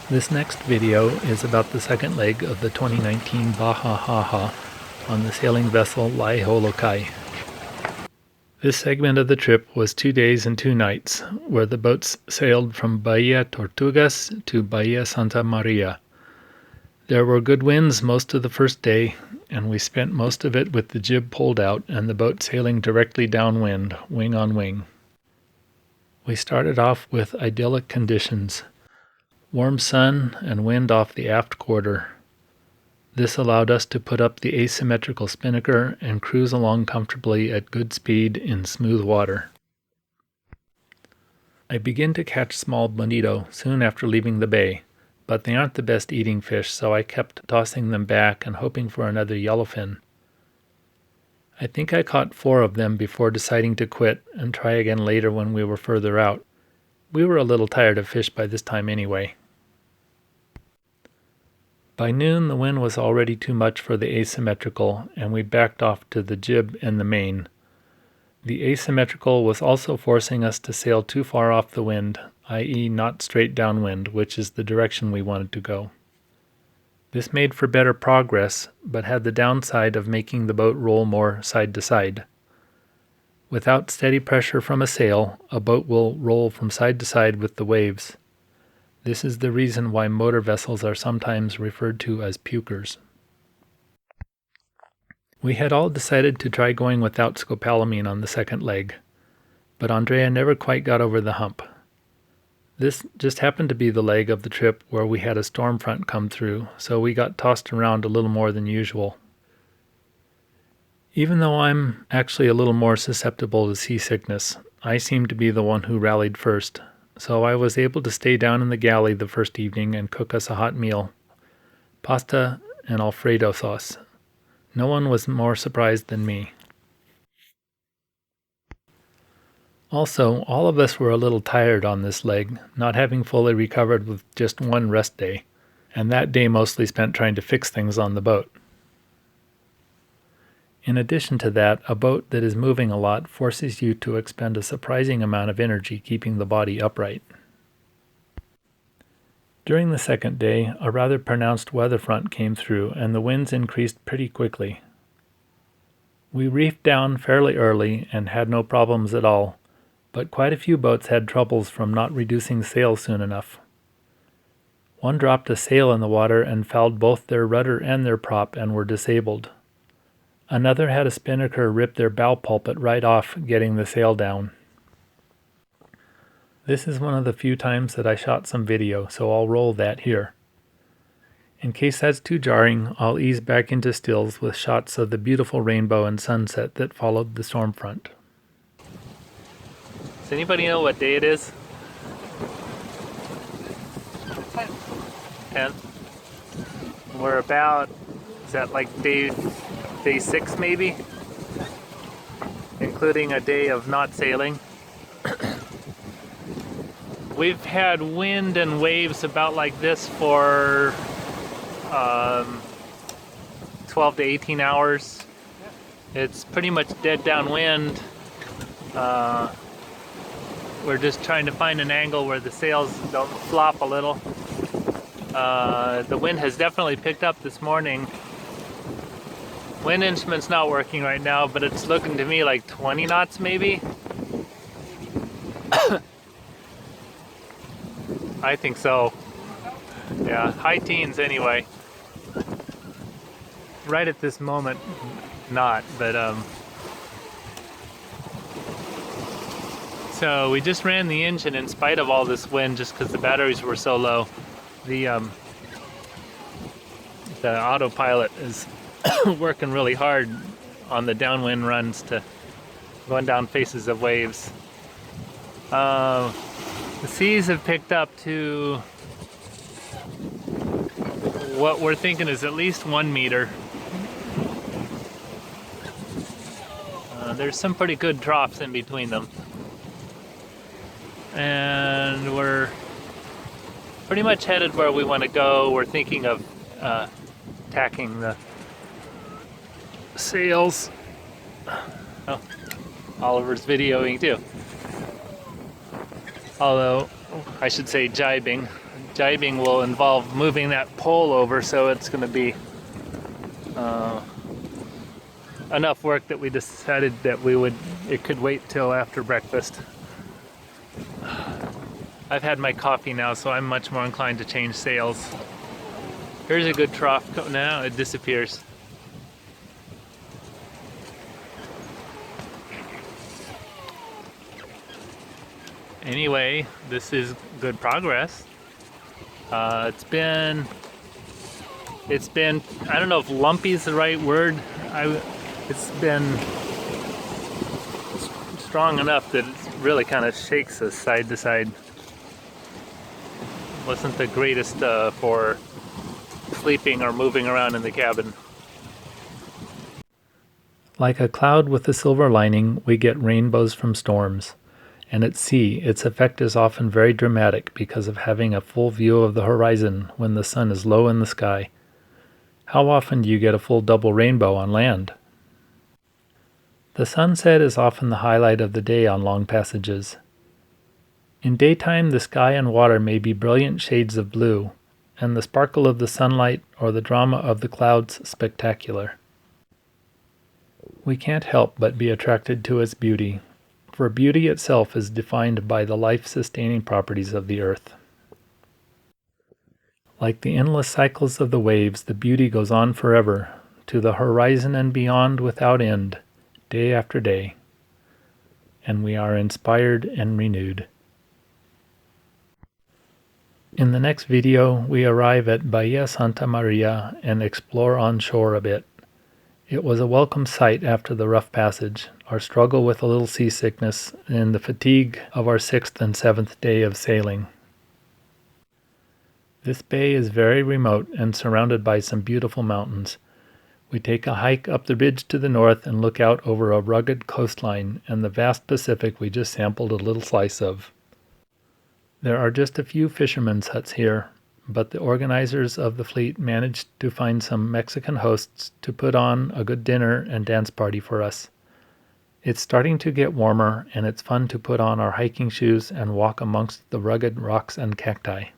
This next video is about the second leg of the 2019 Baja on the sailing vessel Holokai. This segment of the trip was 2 days and 2 nights, where the boats sailed from Bahia Tortugas to Bahia Santa Maria. There were good winds most of the first day, and we spent most of it with the jib pulled out and the boat sailing directly downwind, wing on wing. We started off with idyllic conditions. Warm sun and wind off the aft quarter. This allowed us to put up the asymmetrical spinnaker and cruise along comfortably at good speed in smooth water. I begin to catch small bonito soon after leaving the bay, but they aren't the best eating fish, so I kept tossing them back and hoping for another yellowfin. I think I caught 4 of them before deciding to quit and try again later when we were further out. We were a little tired of fish by this time anyway. By noon, the wind was already too much for the asymmetrical, and we backed off to the jib and the main. The asymmetrical was also forcing us to sail too far off the wind, i.e. not straight downwind, which is the direction we wanted to go. This made for better progress, but had the downside of making the boat roll more side to side. Without steady pressure from a sail, a boat will roll from side to side with the waves. This is the reason why motor vessels are sometimes referred to as pukers. We had all decided to try going without scopolamine on the second leg, but Andrea never quite got over the hump. This just happened to be the leg of the trip where we had a storm front come through, so we got tossed around a little more than usual. Even though I'm actually a little more susceptible to seasickness, I seemed to be the one who rallied first. So I was able to stay down in the galley the first evening and cook us a hot meal, pasta and Alfredo sauce. No one was more surprised than me. Also, all of us were a little tired on this leg, not having fully recovered with just one rest day, and that day mostly spent trying to fix things on the boat. In addition to that, a boat that is moving a lot forces you to expend a surprising amount of energy keeping the body upright. During the second day, a rather pronounced weather front came through and the winds increased pretty quickly. We reefed down fairly early and had no problems at all, but quite a few boats had troubles from not reducing sail soon enough. One dropped a sail in the water and fouled both their rudder and their prop and were disabled. Another had a spinnaker rip their bow pulpit right off, getting the sail down. This is one of the few times that I shot some video, so I'll roll that here. In case that's too jarring, I'll ease back into stills with shots of the beautiful rainbow and sunset that followed the storm front. Does anybody know what day it is? 10. We're about, is that like day 6 maybe, including a day of not sailing. We've had wind and waves about like this for 12 to 18 hours. It's pretty much dead downwind. We're just trying to find an angle where the sails don't flop a little. The wind has definitely picked up this morning. Wind instrument's not working right now, but it's looking to me like 20 knots maybe. I think so. Yeah, high teens anyway. Right at this moment, not, but so we just ran the engine in spite of all this wind just because the batteries were so low. The autopilot is working really hard on the downwind runs to going down faces of waves. The seas have picked up to what we're thinking is at least 1 meter. There's some pretty good troughs in between them. And we're pretty much headed where we want to go. We're thinking of tacking the sails. Oh, Oliver's videoing too. Although, I should say jibing. jibing will involve moving that pole over, so it's going to be enough work that we decided that it could wait till after breakfast. I've had my coffee now, so I'm much more inclined to change sails. Here's a good trough. Now it disappears. Anyway, this is good progress. It's been, I don't know if lumpy is the right word. It's been strong enough that it really kind of shakes us side to side. Wasn't the greatest for sleeping or moving around in the cabin. Like a cloud with a silver lining, we get rainbows from storms. And at sea, its effect is often very dramatic because of having a full view of the horizon when the sun is low in the sky. How often do you get a full double rainbow on land? The sunset is often the highlight of the day on long passages. In daytime, the sky and water may be brilliant shades of blue, and the sparkle of the sunlight or the drama of the clouds spectacular. We can't help but be attracted to its beauty, for beauty itself is defined by the life-sustaining properties of the earth. Like the endless cycles of the waves, the beauty goes on forever, to the horizon and beyond without end, day after day, and we are inspired and renewed. In the next video, we arrive at Bahia Santa Maria and explore on shore a bit. It was a welcome sight after the rough passage, our struggle with a little seasickness, and the fatigue of our 6th and 7th day of sailing. This bay is very remote and surrounded by some beautiful mountains. We take a hike up the ridge to the north and look out over a rugged coastline and the vast Pacific we just sampled a little slice of. There are just a few fishermen's huts here, but the organizers of the fleet managed to find some Mexican hosts to put on a good dinner and dance party for us. It's starting to get warmer, and it's fun to put on our hiking shoes and walk amongst the rugged rocks and cacti.